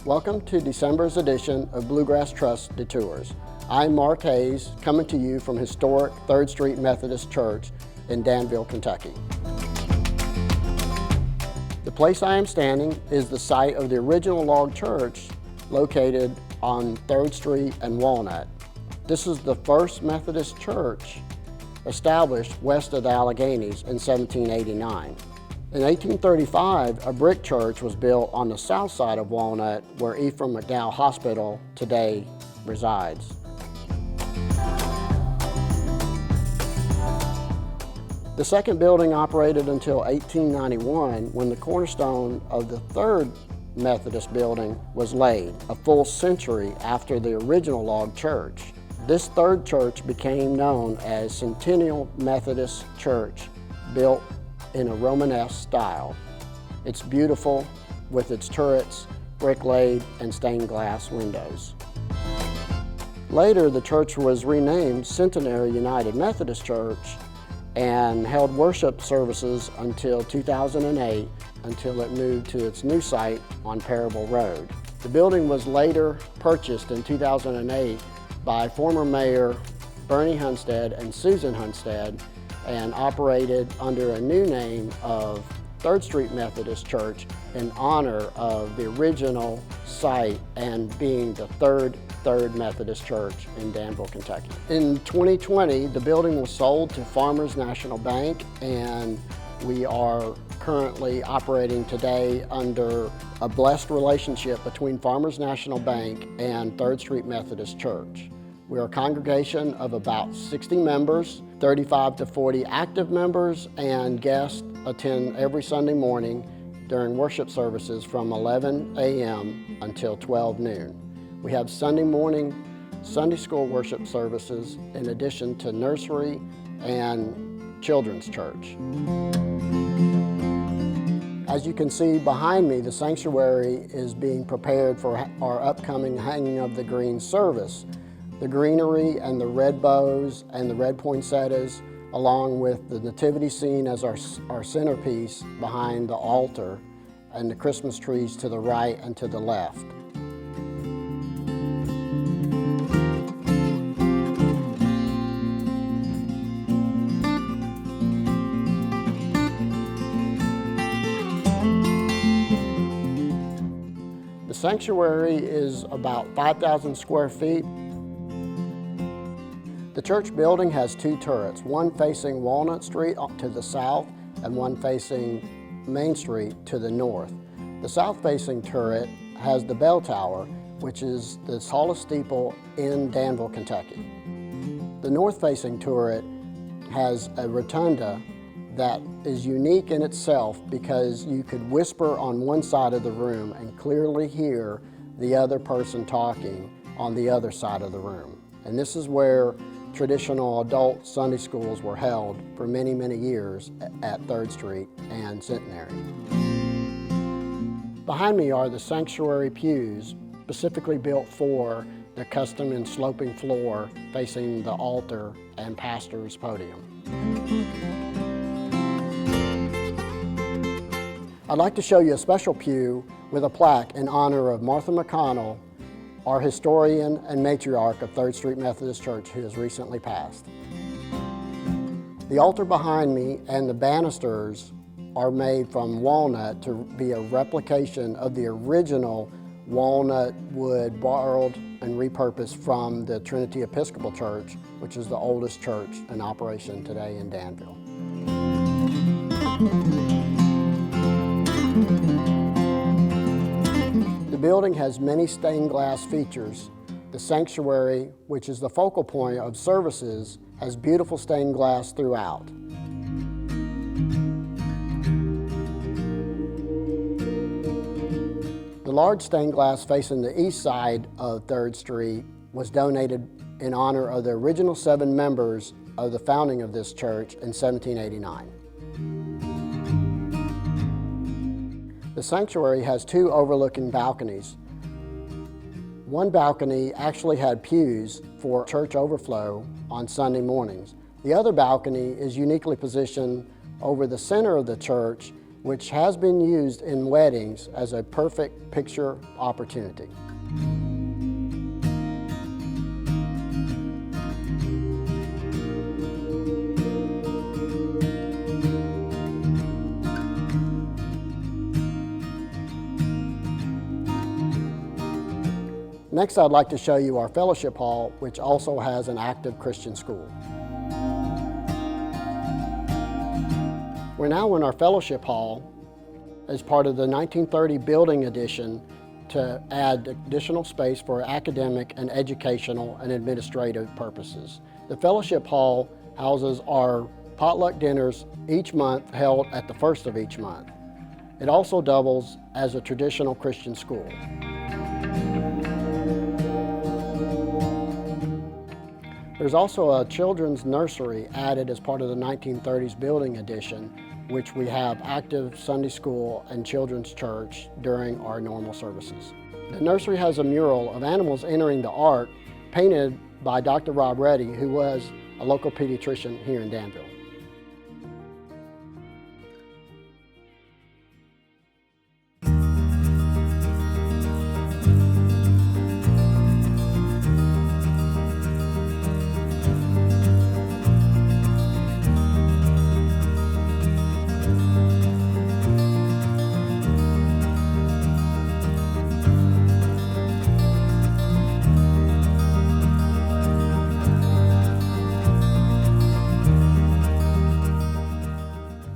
Welcome to December's edition of Bluegrass Trust deTours. I'm Mark Hayes, coming to you from historic Third Street Methodist Church in Danville, Kentucky. The place I am standing is the site of the original log church located on Third Street and Walnut. This is the first Methodist church established west of the Alleghanies in 1789. In 1835, a brick church was built on the south side of Walnut, where Ephraim McDowell Hospital today resides. The second building operated until 1891, when the cornerstone of the third Methodist building was laid, a full century after the original log church. This third church became known as Centennial Methodist Church, built in a Romanesque style. It's beautiful with its turrets, brick laid, and stained glass windows. Later, the church was renamed Centennial United Methodist Church and held worship services until 2008, until it moved to its new site on Parable Road. The building was later purchased in 2008 by former Mayor Bernie Hunstead and Susan Hunstead, and operated under a new name of Third Street Methodist Church in honor of the original site and being the third Methodist Church in Danville, Kentucky. In 2020, the building was sold to Farmers National Bank, and we are currently operating today under a blessed relationship between Farmers National Bank and Third Street Methodist Church. We are a congregation of about 60 members, 35 to 40 active members, and guests attend every Sunday morning during worship services from 11 a.m. until 12 noon. We have Sunday morning Sunday school worship services in addition to nursery and children's church. As you can see behind me, the sanctuary is being prepared for our upcoming Hanging of the Green service. The greenery and the red bows and the red poinsettias, along with the nativity scene as our centerpiece behind the altar, and the Christmas trees to the right and to the left. The sanctuary is about 5,000 square feet. The church building has two turrets, one facing Walnut Street to the south and one facing Main Street to the north. The south-facing turret has the bell tower, which is the tallest steeple in Danville, Kentucky. The north-facing turret has a rotunda that is unique in itself because you could whisper on one side of the room and clearly hear the other person talking on the other side of the room. And this is where traditional adult Sunday schools were held for many, many years at Third Street and Centennial. Behind me are the Sanctuary Pews, specifically built for the custom and sloping floor facing the altar and pastor's podium. I'd like to show you a special pew with a plaque in honor of Martha McConnell, our historian and matriarch of Third Street Methodist Church, who has recently passed. The altar behind me and the banisters are made from walnut to be a replication of the original walnut wood borrowed and repurposed from the Trinity Episcopal Church, which is the oldest church in operation today in Danville. The building has many stained glass features. The sanctuary, which is the focal point of services, has beautiful stained glass throughout. The large stained glass facing the east side of Third Street was donated in honor of the original 7 members of the founding of this church in 1789. The sanctuary has 2 overlooking balconies. One balcony actually had pews for church overflow on Sunday mornings. The other balcony is uniquely positioned over the center of the church which has been used in weddings as a perfect picture opportunity. Next, I'd like to show you our fellowship hall, which also has an active Christian school. We're now in our fellowship hall as part of the 1930 building addition to add additional space for academic and educational and administrative purposes. The fellowship hall houses our potluck dinners each month held at the first of each month. It also doubles as a traditional Christian school. There's also a children's nursery added as part of the 1930s building addition, which we have active Sunday school and children's church during our normal services. The nursery has a mural of animals entering the ark painted by Dr. Rob Reddy, who was a local pediatrician here in Danville.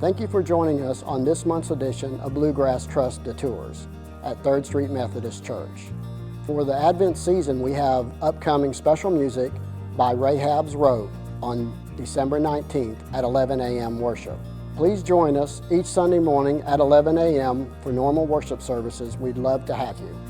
Thank you for joining us on this month's edition of Bluegrass Trust deTours at Third Street Methodist Church. For the Advent season, we have upcoming special music by Rahab's Rope on December 19th at 11 a.m. worship. Please join us each Sunday morning at 11 a.m. for normal worship services. We'd love to have you.